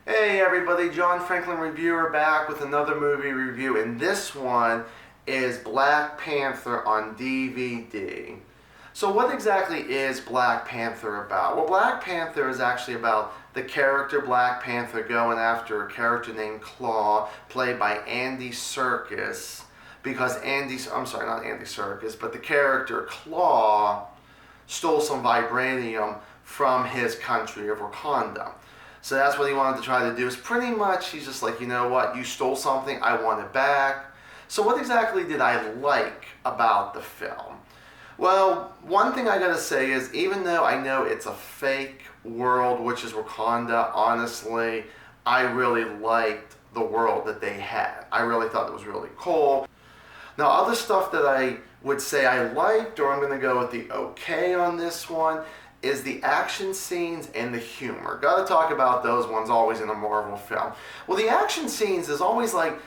Hey everybody, John Franklin Reviewer back with another movie review, and this one is Black Panther on DVD. So what exactly is Black Panther about? Well, Black Panther is actually about the character Black Panther going after a character named Claw, played by Andy Serkis, because not Andy Serkis, but the character Claw stole some vibranium from his country of Wakanda. So that's what he wanted to try to do. Is pretty much he's just like, you know what, you stole something, I want it back. So what exactly did I like about the film? Well, one thing I gotta say is, even though I know it's a fake world, which is Wakanda, honestly, I really liked the world that they had. I really thought it was really cool. Now, other stuff that I would say I liked, or I'm gonna go with the okay on this one, is the action scenes and the humor. Gotta talk about those ones always in a Marvel film. Well, the action scenes is always like,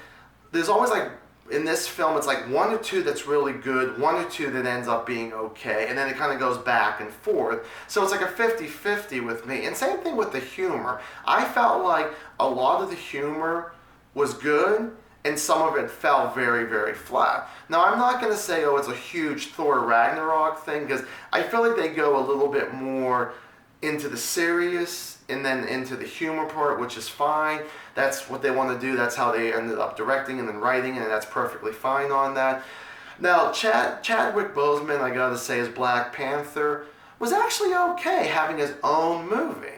in this film, it's like one or two that's really good, one or two that ends up being okay, and then it kind of goes back and forth. So it's like a 50-50 with me. And same thing with the humor. I felt like a lot of the humor was good, and some of it fell very, very flat. Now, I'm not going to say, oh, it's a huge Thor Ragnarok thing, because I feel like they go a little bit more into the serious and then into the humor part, which is fine. That's what they want to do. That's how they ended up directing and then writing, and that's perfectly fine on that. Now, Chadwick Boseman, I gotta say, as Black Panther, was actually okay having his own movie.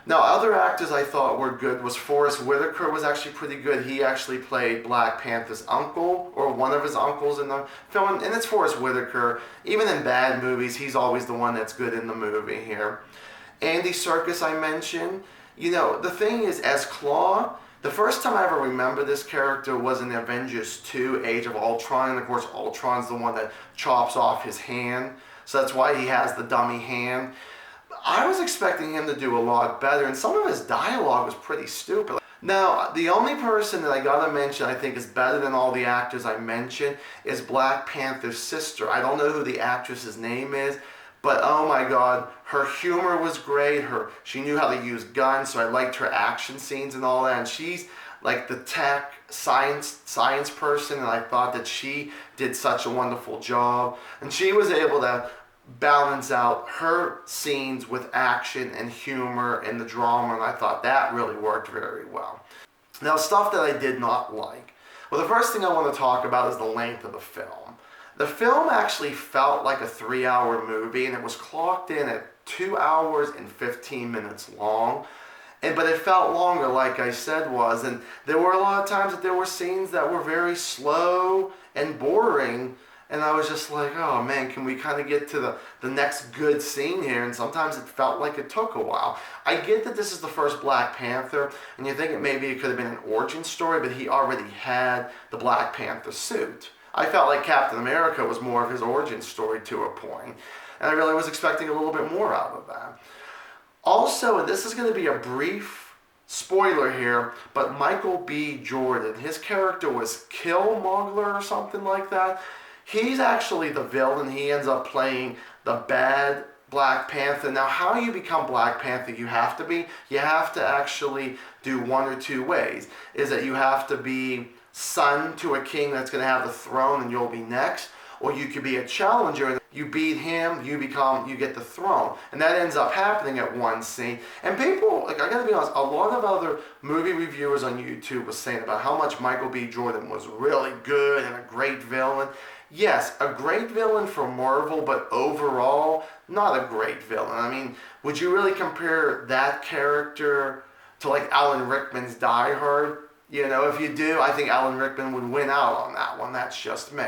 Now, other actors I thought were good was Forrest Whitaker was actually pretty good. He actually played Black Panther's uncle, or one of his uncles in the film, and it's Forrest Whitaker. Even in bad movies, he's always the one that's good in the movie here. Andy Serkis, I mentioned. You know, the thing is, as Claw, the first time I ever remember this character was in Avengers 2, Age of Ultron, and of course Ultron's the one that chops off his hand, so that's why he has the dummy hand. I was expecting him to do a lot better, and some of his dialogue was pretty stupid. Now, the only person that I gotta mention I think is better than all the actors I mentioned is Black Panther's sister. I don't know who the actress's name is, but oh my god, her humor was great. She knew how to use guns, so I liked her action scenes and all that. And she's like the tech science person, and I thought that she did such a wonderful job. And she was able to balance out her scenes with action and humor and the drama, and I thought that really worked very well. Now, stuff that I did not like. Well, the first thing I want to talk about is the length of the film. The film actually felt like a 3-hour movie, and it was clocked in at 2 hours and 15 minutes long. But it felt longer, like I said, and there were a lot of times that there were scenes that were very slow and boring, and I was just like, oh man, can we kind of get to the next good scene here? And sometimes it felt like it took a while. I get that this is the first Black Panther, and you think maybe it could have been an origin story, but he already had the Black Panther suit. I felt like Captain America was more of his origin story to a point, and I really was expecting a little bit more out of that. Also, and this is going to be a brief spoiler here, but Michael B. Jordan, his character was Killmonger or something like that. He's actually the villain. He ends up playing the bad Black Panther. Now, how you become Black Panther, you have to actually do one or two ways. Is that you have to be son to a king that's going to have the throne and you'll be next, or you could be a challenger and you beat him, you get the throne. And that ends up happening at one scene. And people, like, I gotta be honest, a lot of other movie reviewers on YouTube was saying about how much Michael B. Jordan was really good and a great villain. Yes, a great villain for Marvel, but overall, not a great villain. I mean, would you really compare that character to like Alan Rickman's Die Hard? You know, if you do, I think Alan Rickman would win out on that one. That's just me.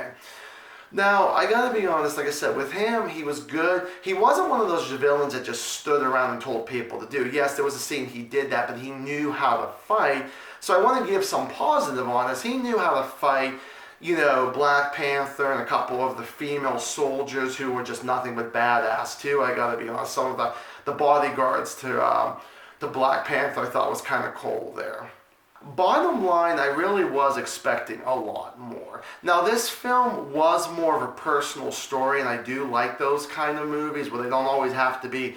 Now, I gotta be honest, like I said, with him, he was good. He wasn't one of those villains that just stood around and told people to do. Yes, there was a scene he did that, but he knew how to fight. So I want to give some positive on this. He knew how to fight, you know, Black Panther and a couple of the female soldiers who were just nothing but badass too. I gotta be honest, some of the bodyguards to Black Panther I thought was kind of cool there. Bottom line, I really was expecting a lot more. Now, this film was more of a personal story, and I do like those kind of movies where they don't always have to be,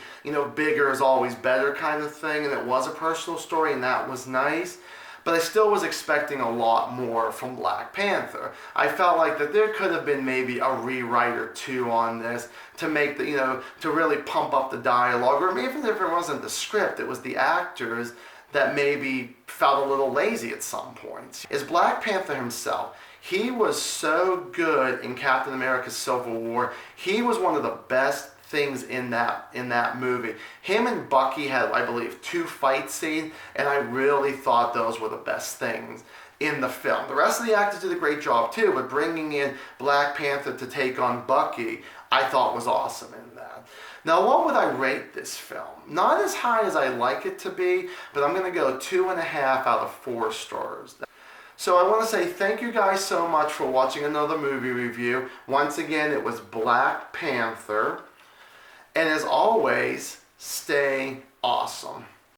bigger is always better kind of thing, and it was a personal story, and that was nice. But I still was expecting a lot more from Black Panther. I felt like that there could have been maybe a rewrite or two on this to make to really pump up the dialogue, or even if it wasn't the script, it was the actors that maybe felt a little lazy at some points. Is Black Panther himself. He was so good in Captain America Civil War. He was one of the best things in that movie. Him and Bucky had, I believe, 2 fight scenes, and I really thought those were the best things in the film. The rest of the actors did a great job too, but bringing in Black Panther to take on Bucky, I thought was awesome in that. Now, what would I rate this film? Not as high as I like it to be, but I'm going to go 2.5 out of 4 stars. So I want to say thank you guys so much for watching another movie review. Once again, it was Black Panther. And as always, stay awesome.